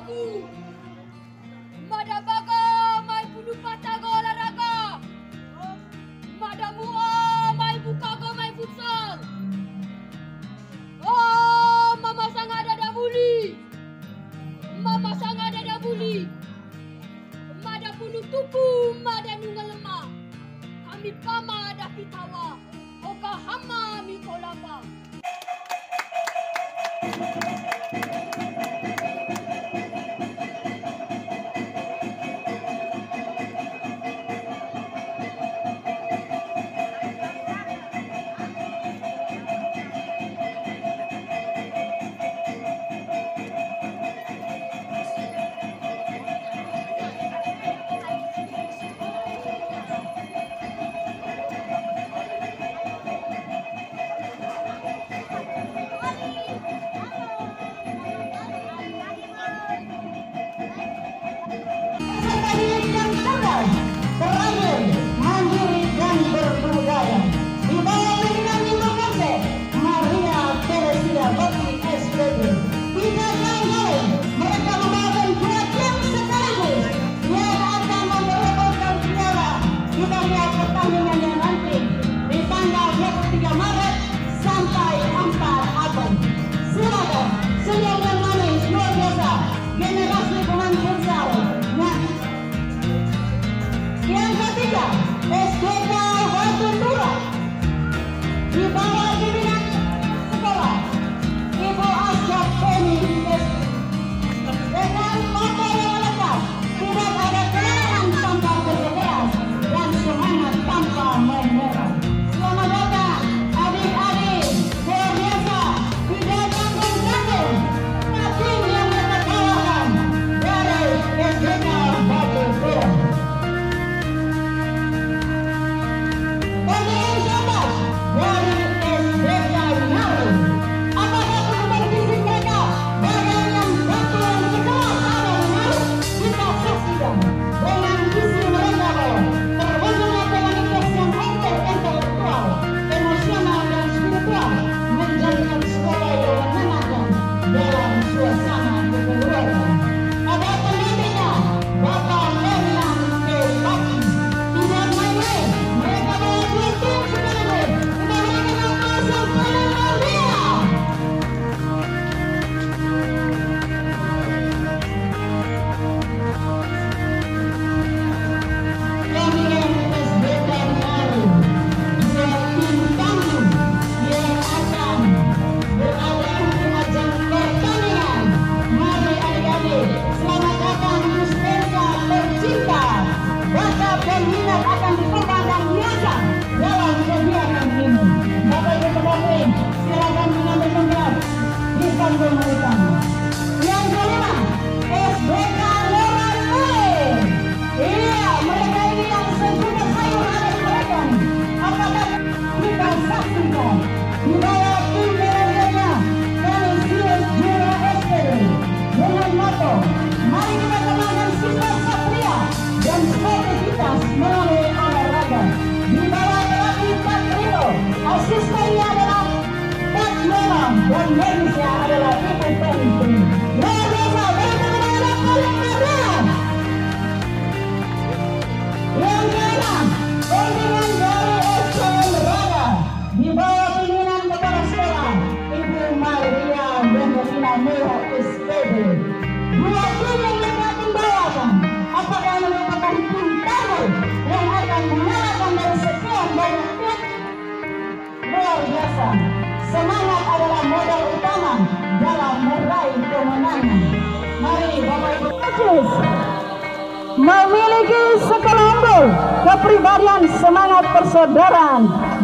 madamu. Madabaga mai bunuh patago olahraga. Madamu mai bukago mai futsal. Oh, mama sang ada dabuli. Mama sang ada dabuli. Mada bunuh tupu, mada nunggal lemah. Kami pama ada pitawa. Oka hama mi kolaba. Asistennya adalah Pak Memang dan medisnya adalah Ibu Penting. Luar biasa, bagaimana kolektornya? Yang keenam, kontingen dari SPM Raga di bawah pimpinan kepala sekolah Ibu Maria Bendelina Meo SPD. Dua tim yang dapat membawakan, apakah merupakan tim tamu yang akan mengalahkan dari sekian banyak tim? Luar biasa, semangat adalah modal utama dalam meraih kemenangan. Mari Bapak Ibu memiliki sekelompok kepribadian semangat persaudaraan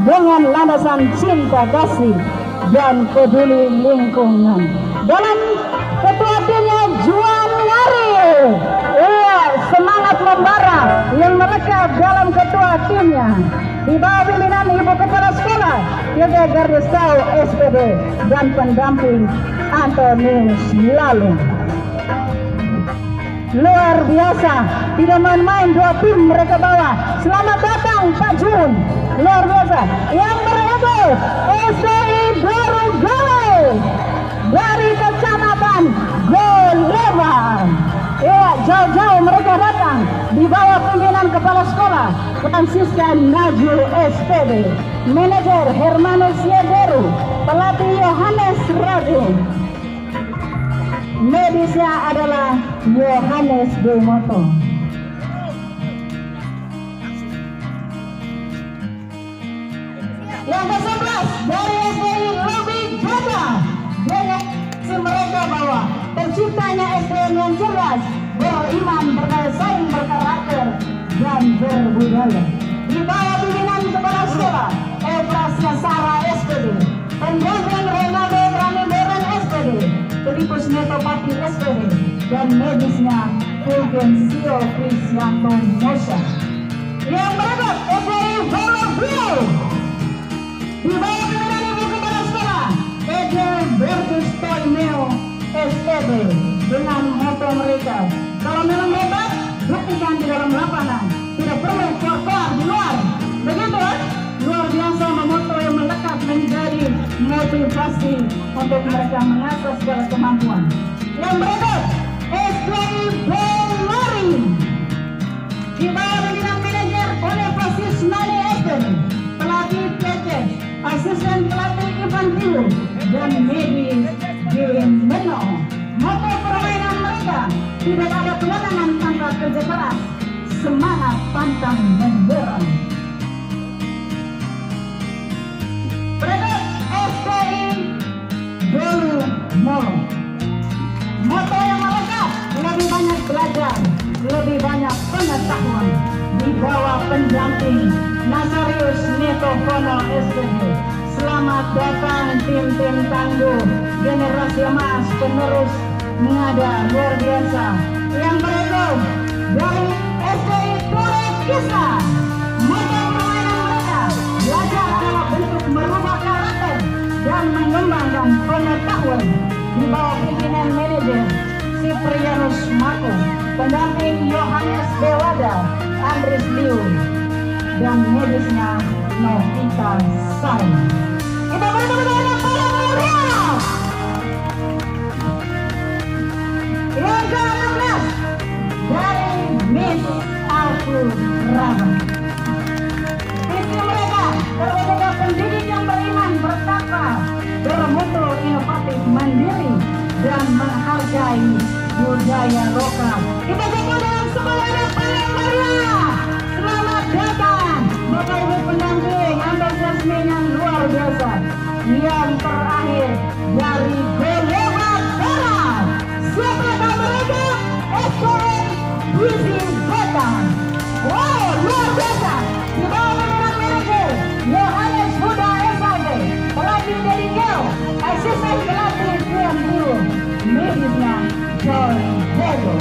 dengan landasan cinta kasih dan peduli lingkungan. Dalam ketua timnya Juan Waril, semangat membara yang melekat dalam ketua timnya. Di bawah pimpinan Ibu Kepala Sekolah Yoga Gardestau SPD dan pendamping Antonius Lalu. Luar biasa, tidak main-main dua tim mereka bawa. Selamat datang Pak Jun. Luar biasa. Yang berikut SPI Dorugawe dari Kecamatan Goleba. Francisca Najul SPD, Manajer Hermanus Yederu, Pelatih Yohanes Radu. Medisnya adalah Yohanes Demoto. Yang ke-11 dari SDI Lebih Jaga, dengan mereka bahwa terciptanya SDM yang cerdas, beriman, berdaya saing, berkarakter, dan berbudaya. Di bawah pimpinan Kepala Sekolah Efrasya Sarah SPD, pendamping Renaldo Rani Beren SPD, Filipus Netopati SPD, dan medisnya Fulgencio Krisyanto Mosha. Yang berikut SDI Volobio, di bawah pimpinan Ibu Kepala Sekolah Edel Bertus Toimeo SPD, dengan moto mereka, kalau memang hebat, buktikan di dalam lapangan, tidak perlu keluar di luar. Begitu kan? Luar biasa, memoto yang melekat menjadi motivasi untuk mereka mengasah segala kemampuan. Yang berikut SDI Bolari, di bawah pimpinan manajer Bonifacius Nani SPD, pelatih PC, asisten pelatih Ivan Dilu, dan medis Gimeno. Moto permainan mereka, tidak ada kemenangan tanpa kerja keras, semangat pantang menyerah. Berikut SDI Dolu Molo, moto yang melekat, lebih banyak belajar, lebih banyak pengetahuan. Di bawah pendamping Nasarius Neto Kono SPD. Selamat datang tim-tim tangguh generasi emas penerus mengada luar biasa. Yang berikut dari SDI Torres Kisah, moto permainan mereka, belajar adalah bentuk merubah karakter dan mengembangkan pengetahuan. Di bawah pimpinan manajer Siprianus Mako, pendamping Yohanes Dewada, Andres Liu, dan medisnya Novita Sai. Kita bertemu dengan para meriah. Yang ke-16 dari Miss Alfur Rama. Visi mereka terwujudnya pendidik yang beriman, bertakwa, bermutu, inovatif, mandiri, dan menghargai budaya lokal. Kita bertemu dengan sekolah yang paling meriah. Selamat datang Bapak Ibu pendamping, antusiasme yang luar biasa. Yang terakhir dari Golongan Darah, siapakah mereka? SDM Gizi Beta. Wow, luar biasa. Di bawah pimpinan manajer Yohanes Huda SID, pelatih dari Geo, asisten pelatih Tuan Guru, medisnya John Diego.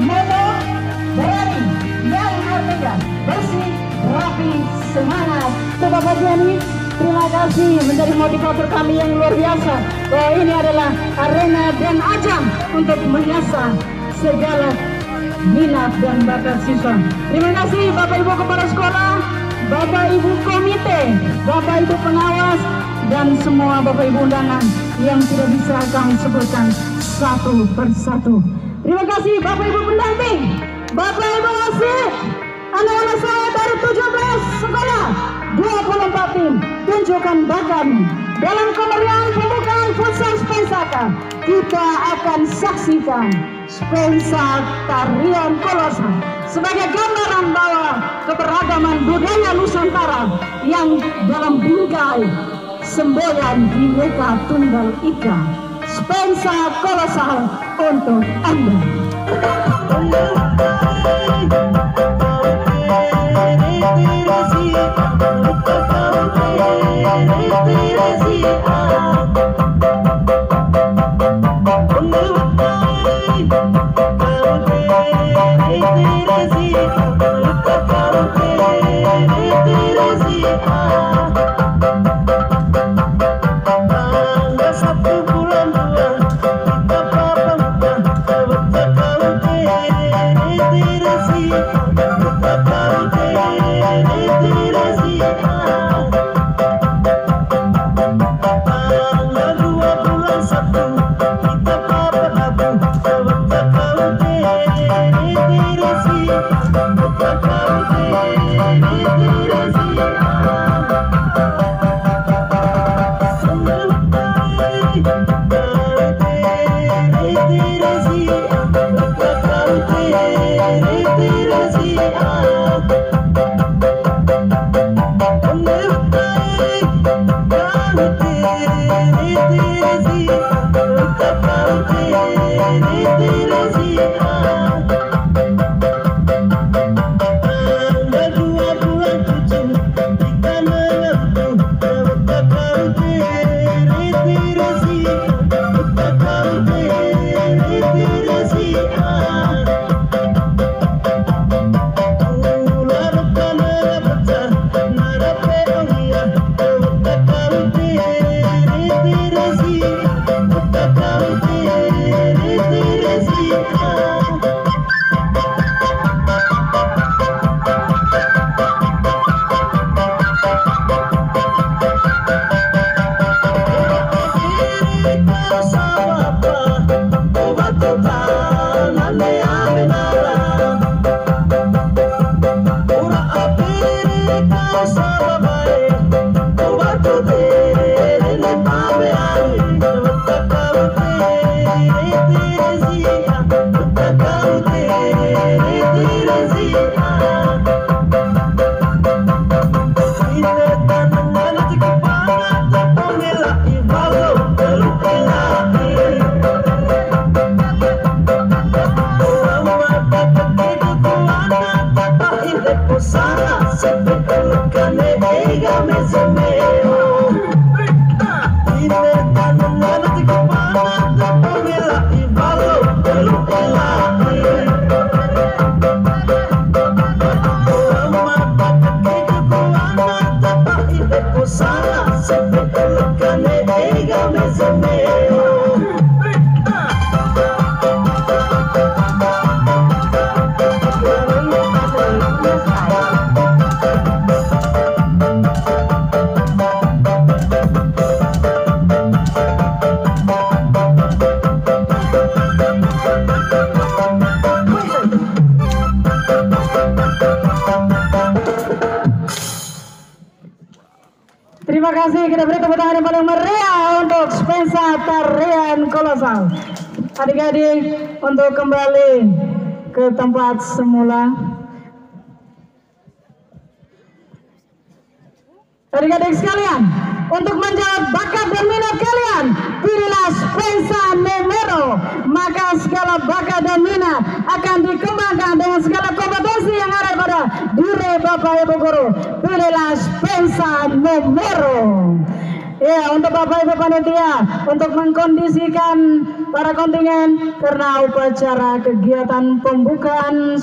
Moto berani, yang artinya bersih, rapi, semangat. Bapak Jani, terima kasih menjadi motivator kami yang luar biasa. Bahwa ini adalah arena dan ajang untuk mengasah segala minat dan bakat siswa. Terima kasih Bapak Ibu Kepala Sekolah, Bapak Ibu Komite, Bapak Ibu Pengawas, dan semua Bapak Ibu undangan yang tidak bisa kami sebutkan satu persatu. Terima kasih Bapak Ibu pendamping, Bapak Ibu wasit, anak-anak saya dari 17 sekolah, 24 tim, tunjukkan bakatmu. Dalam kemeriahan pembukaan futsal Spensaka, kita akan saksikan Spensa tarian kolosal sebagai gambaran bahwa keberagaman budaya Nusantara yang dalam bingkai semboyan Bhinneka Tunggal Ika. Spensa kolosal untuk Anda. Satu bulan 2 kita kasih, kita beri tepuk tangan yang paling meriah untuk Spensa Tarian Kolosal. Adik-adik untuk kembali ke tempat semula. Adik-adik sekalian, untuk menjawab bakat dan minat kalian, pilihlah Spensa Memero. Maka segala bakat dan minat akan dikembangkan dengan segala kompetensi yang ada pada diri Bapak Ibu Guru. Pilihlah Spensa Memero. Ya, untuk Bapak Ibu Panitia, untuk mengkondisikan para kontingen karena upacara kegiatan pembukaan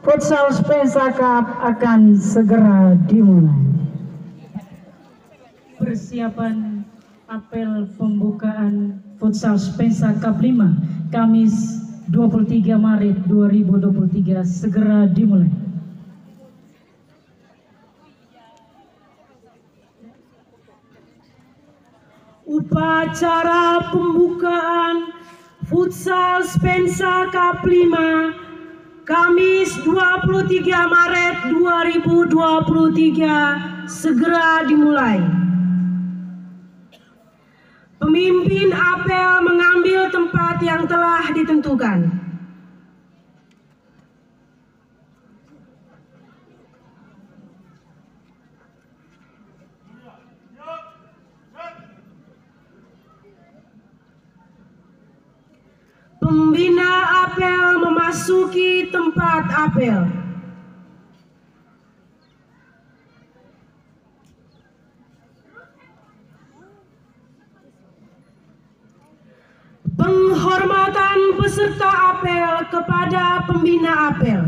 Futsal Spensa Cup akan segera dimulai. Persiapan apel pembukaan Futsal Spensa Cup 5 Kamis 23 Maret 2023 segera dimulai. Upacara pembukaan Futsal Spensa Cup 5 Kamis 23 Maret 2023 segera dimulai. Pemimpin apel mengambil tempat yang telah ditentukan. Pembina apel memasuki tempat apel. Penghormatan peserta apel kepada pembina apel.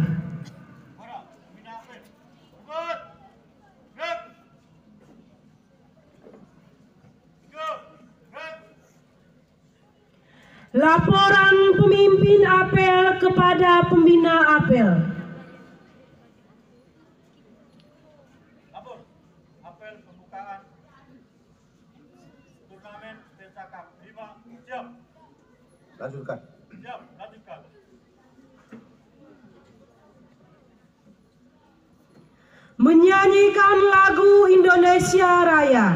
Laporan pemimpin apel kepada pembina apel. Lapor apel pembukaan turnamen Spensa Cup 5 siap. Lanjutkan. Siap, lanjutkan. Menyanyikan lagu Indonesia Raya.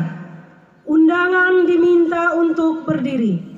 Undangan diminta untuk berdiri.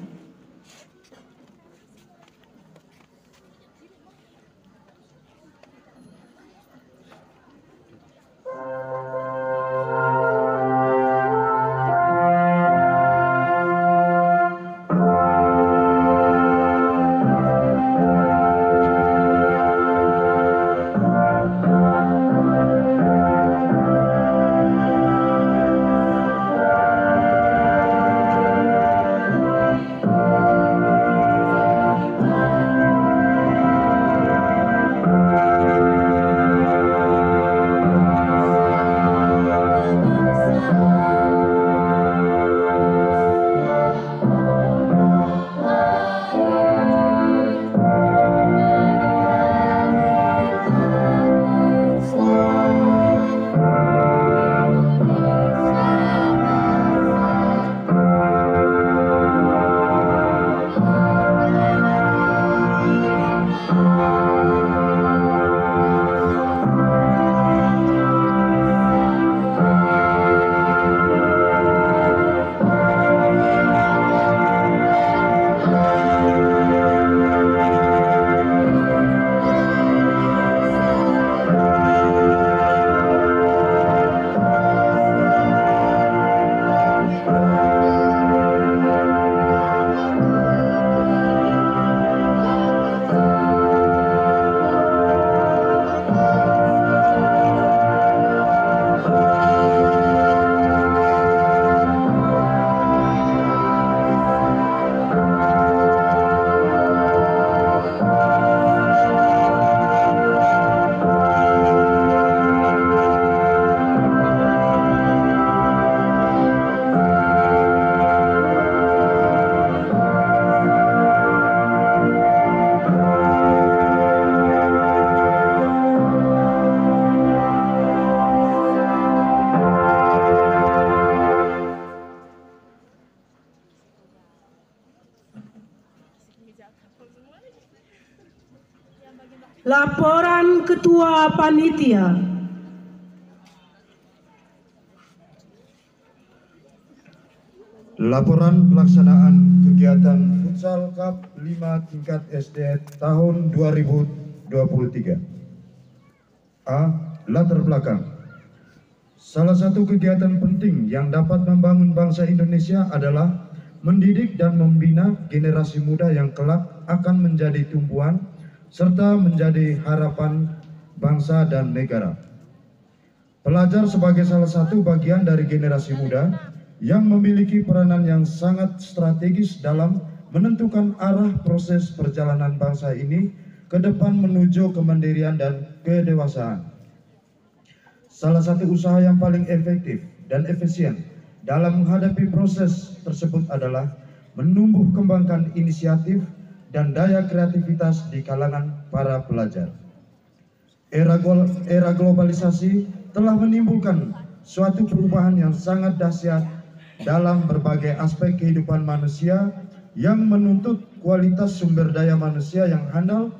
Laporan Ketua Panitia. Laporan pelaksanaan kegiatan Futsal Cup 5 tingkat SD tahun 2023. A. Latar belakang. Salah satu kegiatan penting yang dapat membangun bangsa Indonesia adalah mendidik dan membina generasi muda yang kelak akan menjadi tumpuan serta menjadi harapan bangsa dan negara. Pelajar sebagai salah satu bagian dari generasi muda yang memiliki peranan yang sangat strategis dalam menentukan arah proses perjalanan bangsa ini ke depan menuju kemandirian dan kedewasaan. Salah satu usaha yang paling efektif dan efisien dalam menghadapi proses tersebut adalah menumbuh kembangkan inisiatif dan daya kreativitas di kalangan para pelajar. Era globalisasi telah menimbulkan suatu perubahan yang sangat dahsyat dalam berbagai aspek kehidupan manusia yang menuntut kualitas sumber daya manusia yang handal,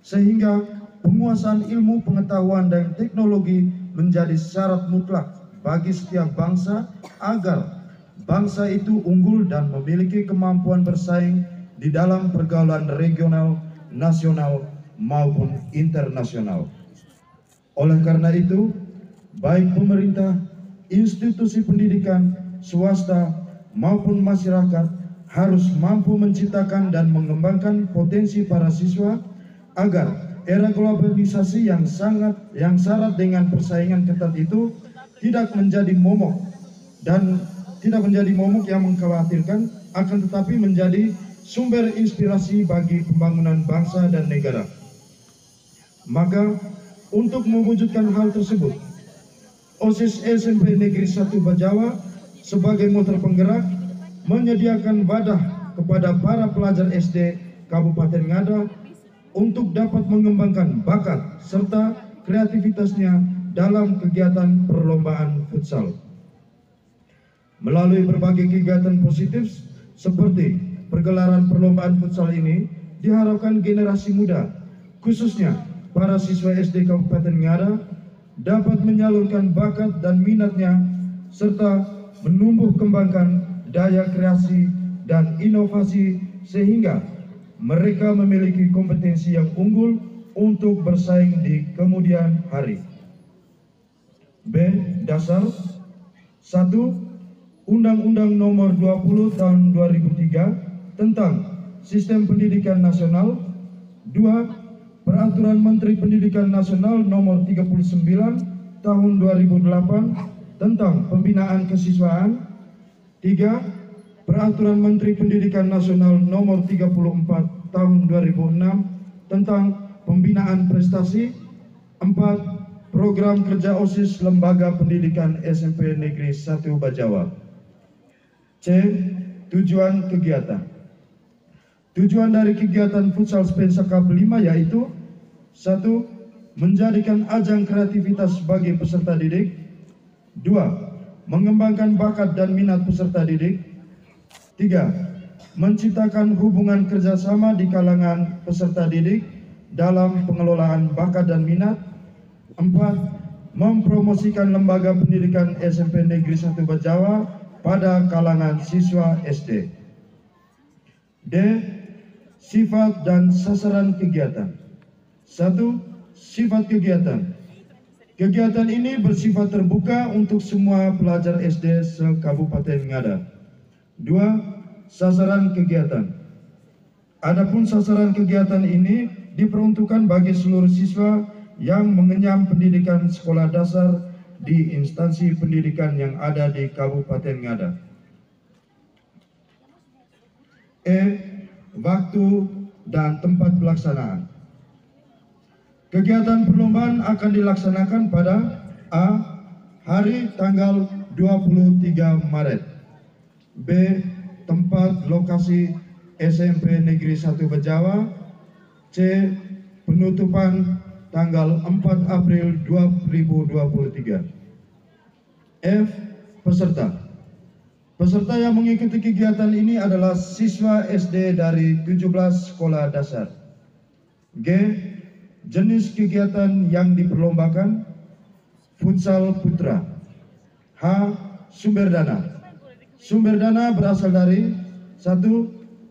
sehingga penguasaan ilmu pengetahuan dan teknologi menjadi syarat mutlak bagi setiap bangsa agar bangsa itu unggul dan memiliki kemampuan bersaing di dalam pergaulan regional, nasional maupun internasional. Oleh karena itu, baik pemerintah, institusi pendidikan, swasta maupun masyarakat harus mampu menciptakan dan mengembangkan potensi para siswa agar era globalisasi yang syarat dengan persaingan ketat itu tidak menjadi momok yang mengkhawatirkan, akan tetapi menjadi sumber inspirasi bagi pembangunan bangsa dan negara. Maka untuk mewujudkan hal tersebut, OSIS SMP Negeri 1 Bajawa sebagai motor penggerak menyediakan wadah kepada para pelajar SD Kabupaten Ngada untuk dapat mengembangkan bakat serta kreativitasnya dalam kegiatan perlombaan futsal. Melalui berbagai kegiatan positif seperti pergelaran perlombaan futsal ini, diharapkan generasi muda, khususnya para siswa SD Kabupaten Ngada, dapat menyalurkan bakat dan minatnya serta menumbuh kembangkan daya kreasi dan inovasi sehingga mereka memiliki kompetensi yang unggul untuk bersaing di kemudian hari. B. Dasar. 1. Undang-Undang Nomor 20 Tahun 2003 tentang Sistem Pendidikan Nasional. 2. Peraturan Menteri Pendidikan Nasional Nomor 39 Tahun 2008 tentang pembinaan kesiswaan. 3. Peraturan Menteri Pendidikan Nasional Nomor 34 Tahun 2006 tentang pembinaan prestasi. 4. Program kerja OSIS Lembaga Pendidikan SMP Negeri 1 Bajawa. C. Tujuan kegiatan. Tujuan dari kegiatan Futsal Spensa Cup 5 yaitu 1. Menjadikan ajang kreativitas bagi peserta didik. 2. Mengembangkan bakat dan minat peserta didik. 3. Menciptakan hubungan kerjasama di kalangan peserta didik dalam pengelolaan bakat dan minat. 4. Mempromosikan lembaga pendidikan SMP Negeri 1 Bajawa pada kalangan siswa SD. D. Sifat dan sasaran kegiatan. 1. Sifat kegiatan. Kegiatan ini bersifat terbuka untuk semua pelajar SD se-Kabupaten Ngada. 2. Sasaran kegiatan. Adapun sasaran kegiatan ini diperuntukkan bagi seluruh siswa yang mengenyam pendidikan sekolah dasar di instansi pendidikan yang ada di Kabupaten Ngada. E. Waktu dan tempat pelaksanaan. Kegiatan perlombaan akan dilaksanakan pada A. Hari tanggal 23 Maret. B. Tempat lokasi SMP Negeri 1 Bajawa. C. Penutupan tanggal 4 April 2023. F. Peserta. Peserta yang mengikuti kegiatan ini adalah siswa SD dari 17 sekolah dasar. G. Jenis kegiatan yang diperlombakan: futsal putra. H. Sumber dana. Sumber dana berasal dari 1.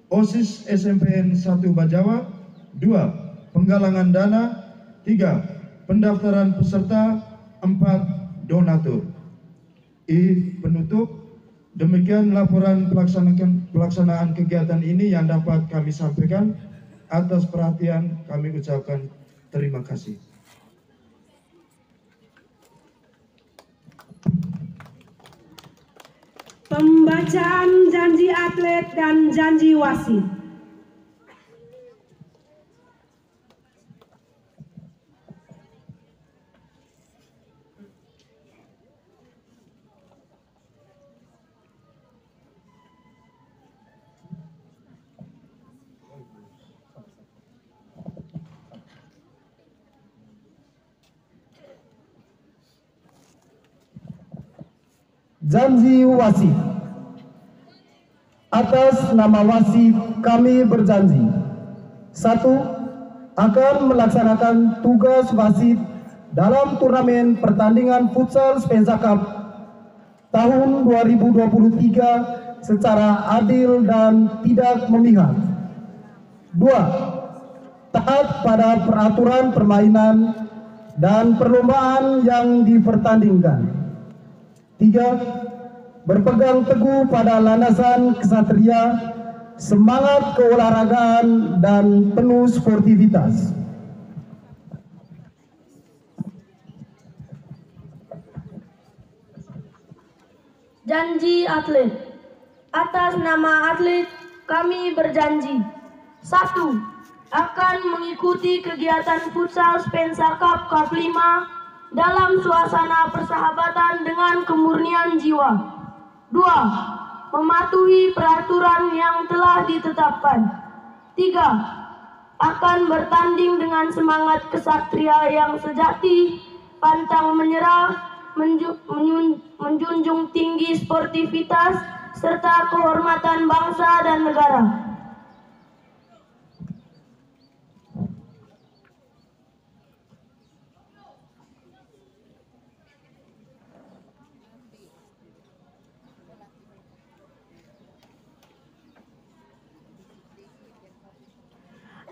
OSIS SMPN 1 Bajawa, 2. Penggalangan dana, 3. Pendaftaran peserta, 4. Donatur. Penutup. Demikian laporan pelaksanaan kegiatan ini yang dapat kami sampaikan. Atas perhatian kami ucapkan terima kasih. Pembacaan janji atlet dan janji wasit. Janji wasit. Atas nama wasit kami berjanji: 1. Akan melaksanakan tugas wasit dalam turnamen pertandingan futsal Spensa Cup tahun 2023 secara adil dan tidak memihak. 2. Taat pada peraturan permainan dan perlombaan yang dipertandingkan. 3. Berpegang teguh pada landasan kesatria, semangat keolahragaan, dan penuh sportivitas. Janji atlet. Atas nama atlet kami berjanji: 1. Akan mengikuti kegiatan futsal Spensa Cup Cup 5 dalam suasana persahabatan dengan kemurnian jiwa. 2. Mematuhi peraturan yang telah ditetapkan. 3. Akan bertanding dengan semangat kesatria yang sejati, pantang menyerah, menjunjung tinggi sportivitas, serta kehormatan bangsa dan negara.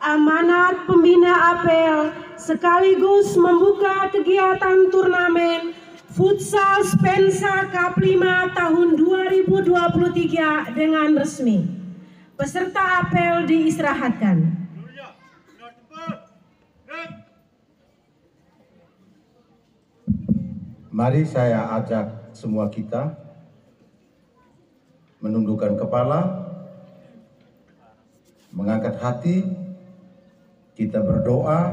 Amanat pembina APEL sekaligus membuka kegiatan turnamen Futsal Spensa Cup 5 tahun 2023 dengan resmi. Peserta APEL diistirahatkan. Mari saya ajak semua kita menundukkan kepala, mengangkat hati, kita berdoa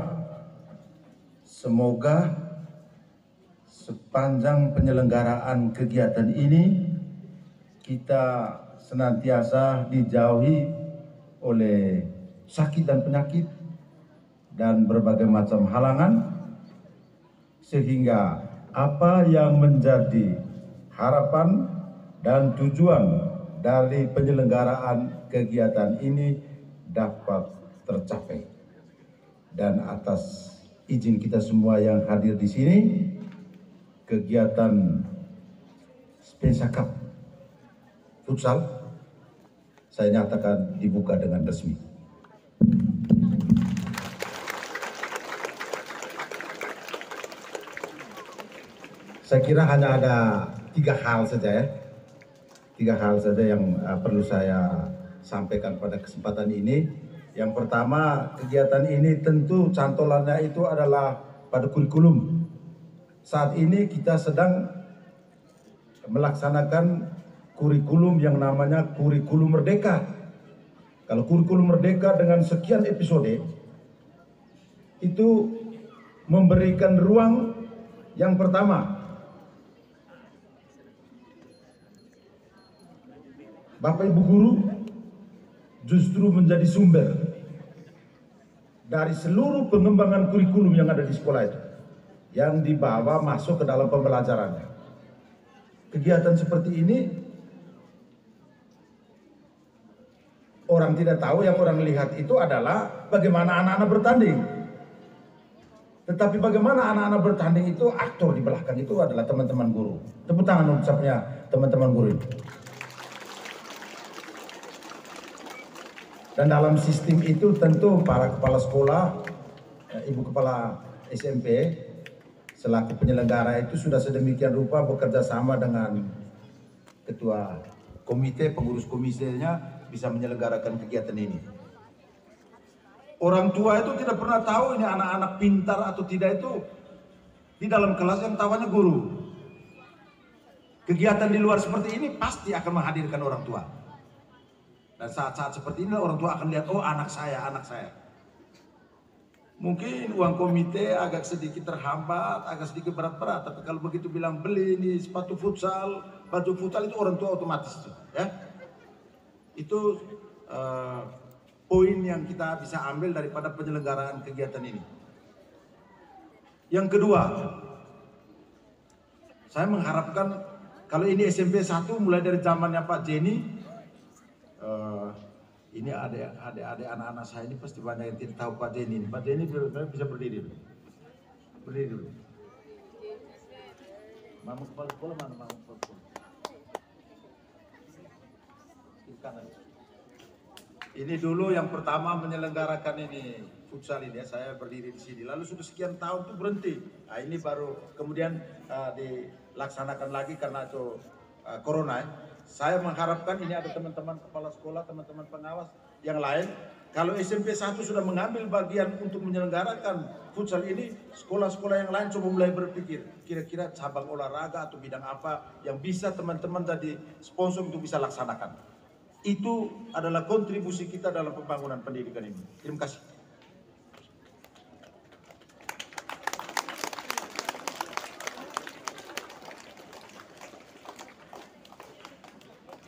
semoga sepanjang penyelenggaraan kegiatan ini kita senantiasa dijauhi oleh sakit dan penyakit dan berbagai macam halangan, sehingga apa yang menjadi harapan dan tujuan dari penyelenggaraan kegiatan ini dapat tercapai. Dan atas izin kita semua yang hadir di sini, kegiatan Spensa Cup Futsal saya nyatakan dibuka dengan resmi. Saya kira hanya ada 3 hal saja ya. 3 hal saja yang perlu saya sampaikan pada kesempatan ini. Yang pertama, kegiatan ini tentu cantolannya itu adalah pada kurikulum. Saat ini kita sedang melaksanakan kurikulum yang namanya kurikulum merdeka. Kalau kurikulum merdeka dengan sekian episode itu memberikan ruang yang pertama, Bapak Ibu guru justru menjadi sumber dari seluruh pengembangan kurikulum yang ada di sekolah itu, yang dibawa masuk ke dalam pembelajarannya. Kegiatan seperti ini orang tidak tahu, yang orang lihat itu adalah bagaimana anak-anak bertanding. Tetapi bagaimana anak-anak bertanding itu, aktor di belakang itu adalah teman-teman guru. Tepuk tangan ucapnya teman-teman guru itu. Dan dalam sistem itu tentu para kepala sekolah, ibu kepala SMP selaku penyelenggara itu sudah sedemikian rupa bekerja sama dengan ketua komite, pengurus komisinya bisa menyelenggarakan kegiatan ini. Orang tua itu tidak pernah tahu ini anak-anak pintar atau tidak, itu di dalam kelas yang tahunya guru. Kegiatan di luar seperti ini pasti akan menghadirkan orang tua. Dan saat-saat seperti ini orang tua akan lihat, oh anak saya. Mungkin uang komite agak sedikit terhambat, agak sedikit berat-berat. Tapi kalau begitu bilang beli ini sepatu futsal, baju futsal, itu orang tua otomatis. Ya. Itu poin yang kita bisa ambil daripada penyelenggaraan kegiatan ini. Yang kedua, saya mengharapkan kalau ini SMP 1 mulai dari zamannya Pak Jenny, ini adik-adik anak-anak saya ini pasti banyak yang tidak tahu Pak Jenny. Pak Jenny bisa berdiri dulu. Berdiri dulu. Mama kepala sekolah mana? Mama kepala sekolah. Kanan. Ini dulu yang pertama menyelenggarakan ini futsal ini ya, saya berdiri di sini. Lalu sudah sekian tahun tuh berhenti. Nah, ini baru kemudian dilaksanakan lagi karena itu corona. Saya mengharapkan ini ada teman-teman kepala sekolah, teman-teman pengawas yang lain. Kalau SMP 1 sudah mengambil bagian untuk menyelenggarakan futsal ini, sekolah-sekolah yang lain coba mulai berpikir, kira-kira cabang olahraga atau bidang apa yang bisa teman-teman jadi sponsor untuk bisa laksanakan. Itu adalah kontribusi kita dalam pembangunan pendidikan ini. Terima kasih.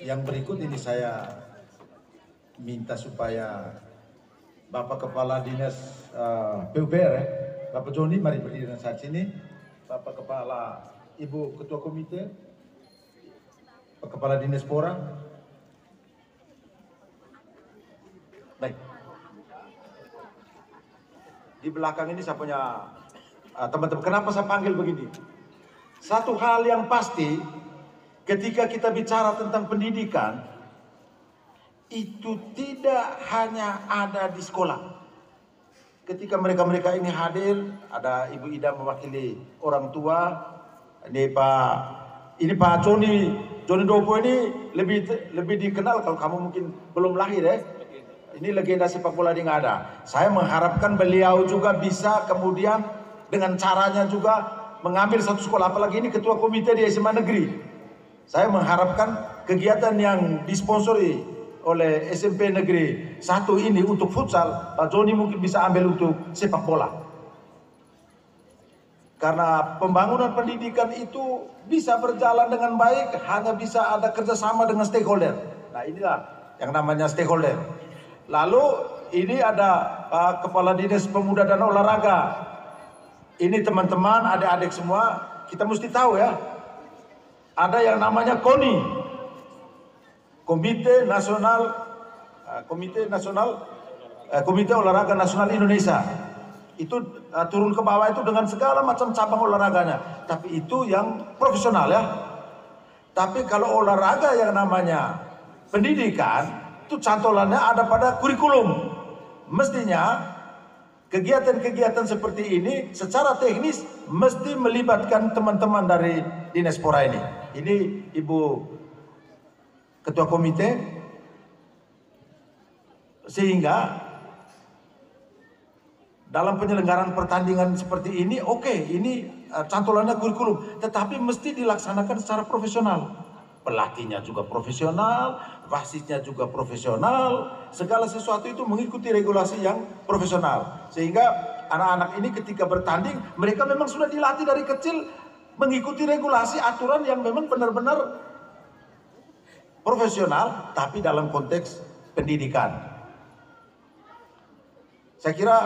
Yang berikut ini saya minta supaya Bapak Kepala Dinas PUPR, Bapak Joni, mari berdiri dan saat sini. Bapak Kepala, Ibu Ketua Komite, Pak Kepala Dinas Pora. Baik. Di belakang ini saya punya teman-teman. Kenapa saya panggil begini? Satu hal yang pasti, ketika kita bicara tentang pendidikan, itu tidak hanya ada di sekolah. Ketika mereka-mereka ini hadir, ada Ibu Ida mewakili orang tua, ini Pak Joni Dopo ini lebih dikenal kalau kamu mungkin belum lahir ya. Ini legenda sepak bola di Ngada. Saya mengharapkan beliau juga bisa kemudian dengan caranya juga mengambil satu sekolah, apalagi ini ketua komite di SMA negeri. Saya mengharapkan kegiatan yang disponsori oleh SMP Negeri 1 ini untuk futsal, Pak Joni mungkin bisa ambil untuk sepak bola. Karena pembangunan pendidikan itu bisa berjalan dengan baik, hanya bisa ada kerjasama dengan stakeholder. Nah inilah yang namanya stakeholder. Lalu ini ada Pak Kepala Dinas Pemuda dan Olahraga. Ini teman-teman, adik-adik semua, kita mesti tahu ya. Ada yang namanya KONI, Komite Olahraga Nasional Indonesia. Itu turun ke bawah itu dengan segala macam cabang olahraganya. Tapi itu yang profesional ya. Tapi kalau olahraga yang namanya pendidikan, itu cantolannya ada pada kurikulum. Mestinya kegiatan-kegiatan seperti ini secara teknis mesti melibatkan teman-teman dari Dinas Pora ini. Ini Ibu Ketua Komite, sehingga dalam penyelenggaraan pertandingan seperti ini, oke, ini cantolannya kurikulum, tetapi mesti dilaksanakan secara profesional. Pelatihnya juga profesional, wasitnya juga profesional, segala sesuatu itu mengikuti regulasi yang profesional. Sehingga anak-anak ini ketika bertanding, mereka memang sudah dilatih dari kecil mengikuti regulasi aturan yang memang benar-benar profesional, tapi dalam konteks pendidikan. Saya kira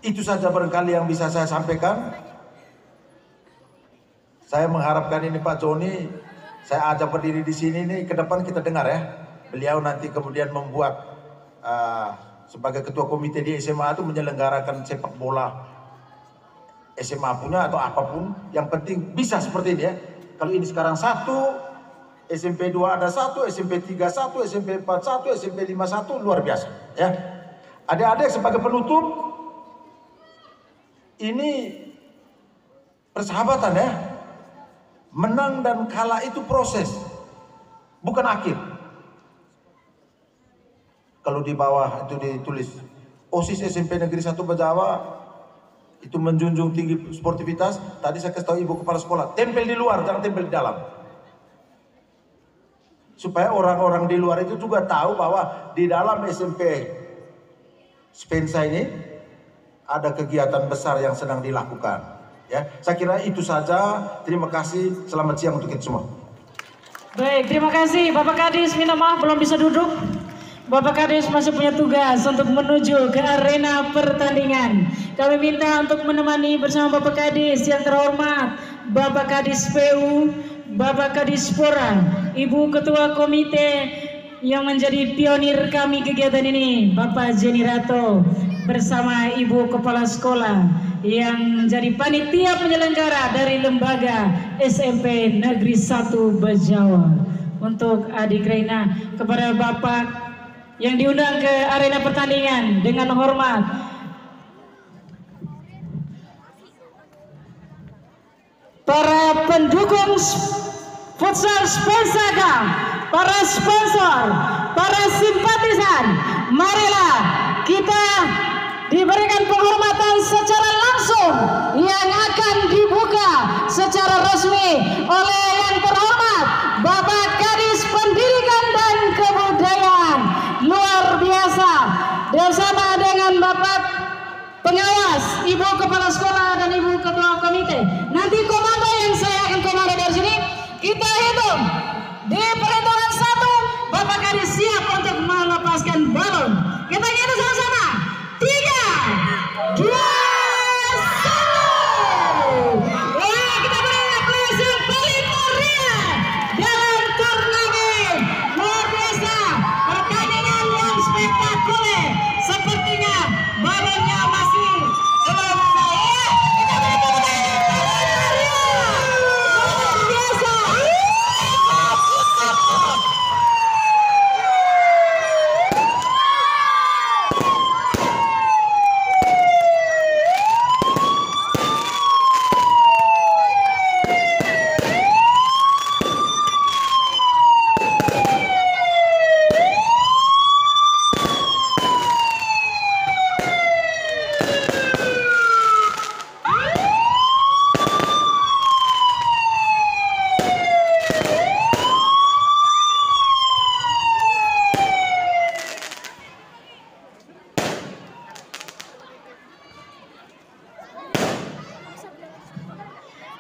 itu saja barangkali yang bisa saya sampaikan. Saya mengharapkan ini Pak Joni, saya ajak berdiri di sini nih, ke depan kita dengar ya. Beliau nanti kemudian membuat sebagai ketua komite di SMA itu menyelenggarakan sepak bola SMA punya atau apapun, yang penting bisa seperti ini ya. Kalau ini sekarang 1, SMP 2 ada 1, SMP 3 1, SMP 4 1, SMP 5 1, luar biasa ya. Adik-adik sebagai penutup, ini persahabatan ya. Menang dan kalah itu proses, bukan akhir. Kalau di bawah itu ditulis OSIS SMP Negeri 1 Bajawa itu menjunjung tinggi sportivitas. Tadi saya kasih tahu ibu kepala sekolah, tempel di luar, jangan tempel di dalam. Supaya orang-orang di luar itu juga tahu bahwa di dalam SMP Spensa ini ada kegiatan besar yang sedang dilakukan. Ya, saya kira itu saja. Terima kasih. Selamat siang untuk kita semua. Baik, terima kasih Bapak Kadis. Minta maaf belum bisa duduk. Bapak Kadis masih punya tugas untuk menuju ke arena pertandingan. Kami minta untuk menemani bersama Bapak Kadis yang terhormat Bapak Kadis PU, Bapak Kadis Pora, Ibu Ketua Komite yang menjadi pionir kami kegiatan ini, Bapak Jenny Rato, bersama Ibu Kepala Sekolah yang menjadi panitia penyelenggara dari lembaga SMP Negeri 1 Bajawa. Untuk adik Reina, kepada Bapak yang diundang ke arena pertandingan dengan hormat, para pendukung futsal Spensa Cup, para sponsor, para simpatisan, marilah kita diberikan penghormatan secara langsung yang akan dibuka secara resmi oleh yang terhormat Bapak Kadis Pendidikan dan Kebudayaan. Luar biasa, bersama dengan Bapak pengawas, Ibu Kepala Sekolah dan Ibu Ketua Komite. Nanti komando yang saya akan komando dari sini, kita hitung di perhitungan 1, Bapak Kadis siap untuk melepaskan balon. Kita hitung sama-sama. 3, 2, 1. Wah, kita beri aplaus yang paling meriah dalam turnamen. Luar biasa, pertandingan yang spektakuler. Sepertinya balonnya masih belum saya. Kita beri tepuk tangan luar biasa.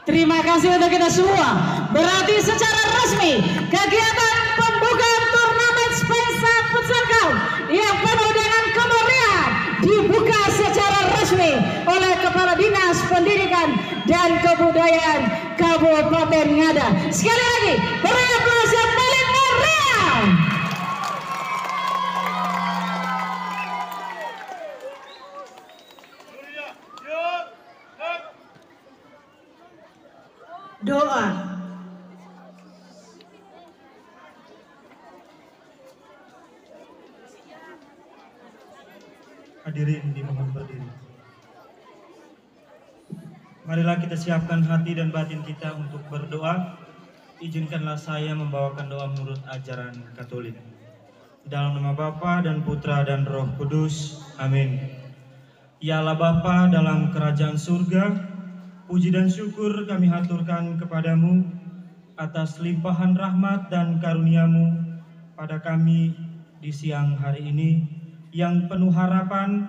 Terima kasih untuk kita semua. Berarti secara resmi kegiatan pembukaan turnamen Spensa Futsal Cup yang penuh dengan kemeriahan dibuka secara resmi oleh Kepala Dinas Pendidikan dan Kebudayaan Kabupaten Ngada. Sekali lagi, beri aplaus yang paling meriah. Doa. Hadirin dimohon berdiri. Marilah kita siapkan hati dan batin kita untuk berdoa. Izinkanlah saya membawakan doa menurut ajaran Katolik. Dalam nama Bapa dan Putra dan Roh Kudus. Amin. Ya Allah Bapa dalam kerajaan surga, puji dan syukur kami haturkan kepadamu atas limpahan rahmat dan karuniamu pada kami di siang hari ini yang penuh harapan,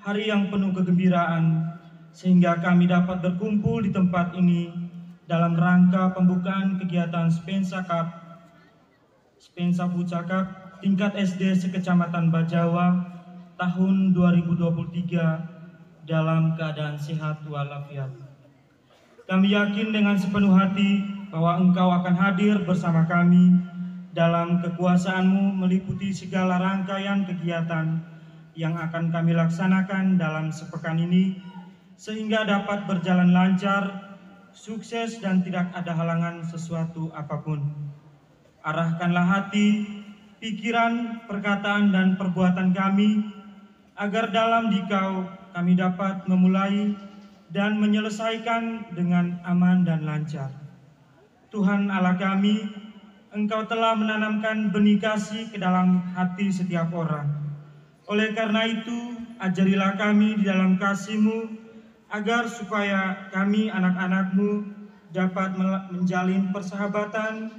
hari yang penuh kegembiraan, sehingga kami dapat berkumpul di tempat ini dalam rangka pembukaan kegiatan Spensa Cup, Spensa Futsal Cup tingkat SD sekecamatan Bajawa tahun 2023 dalam keadaan sehat walafiat. Kami yakin dengan sepenuh hati bahwa Engkau akan hadir bersama kami dalam kekuasaan-Mu meliputi segala rangkaian kegiatan yang akan kami laksanakan dalam sepekan ini, sehingga dapat berjalan lancar, sukses dan tidak ada halangan sesuatu apapun. Arahkanlah hati, pikiran, perkataan, dan perbuatan kami, agar dalam Dikau kami dapat memulai dan menyelesaikan dengan aman dan lancar. Tuhan Allah kami, Engkau telah menanamkan benih kasih ke dalam hati setiap orang. Oleh karena itu, ajarilah kami di dalam kasih-Mu, agar supaya kami anak-anak-Mu dapat menjalin persahabatan,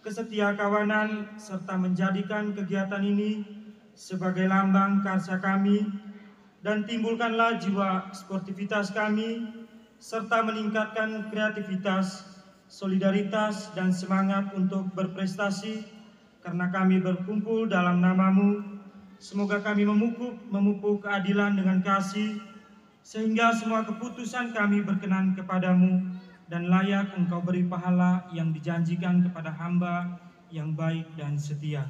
kesetiakawanan, serta menjadikan kegiatan ini sebagai lambang karsa kami, dan timbulkanlah jiwa sportivitas kami, serta meningkatkan kreativitas, solidaritas, dan semangat untuk berprestasi, karena kami berkumpul dalam nama-Mu. Semoga kami memupuk keadilan dengan kasih, sehingga semua keputusan kami berkenan kepadamu, dan layak Engkau beri pahala yang dijanjikan kepada hamba yang baik dan setia.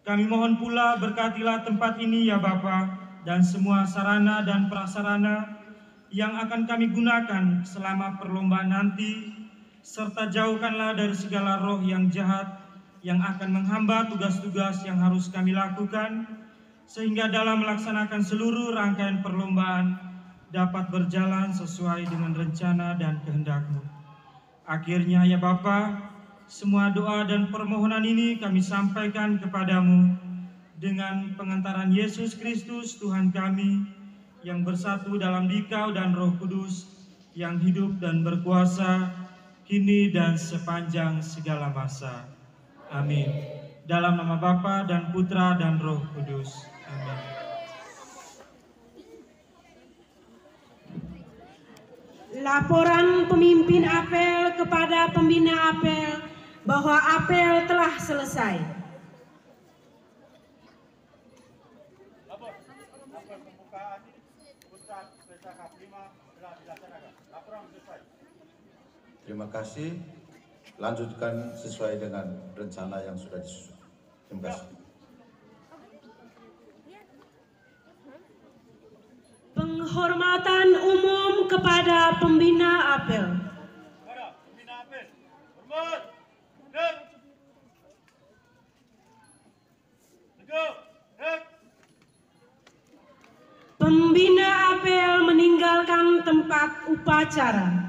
Kami mohon pula berkatilah tempat ini ya Bapa, dan semua sarana dan prasarana yang akan kami gunakan selama perlombaan nanti, serta jauhkanlah dari segala roh yang jahat yang akan menghambat tugas-tugas yang harus kami lakukan, sehingga dalam melaksanakan seluruh rangkaian perlombaan dapat berjalan sesuai dengan rencana dan kehendak-Mu. Akhirnya ya Bapa, semua doa dan permohonan ini kami sampaikan kepadamu dengan pengantaran Yesus Kristus Tuhan kami, yang bersatu dalam Dikau dan Roh Kudus, yang hidup dan berkuasa kini dan sepanjang segala masa. Amin. Dalam nama Bapa dan Putra dan Roh Kudus. Amin. Laporan pemimpin apel kepada pembina apel bahwa apel telah selesai. Lapor, apel pembukaan Futsal Spensa Cup 5 telah dilaksanakan. Laporan selesai. Terima kasih. Lanjutkan sesuai dengan rencana yang sudah disusun. Terima kasih. Penghormatan umum kepada pembina apel. Kepada pembina apel, hormat, dan tegak, dan Pembina apel meninggalkan tempat upacara.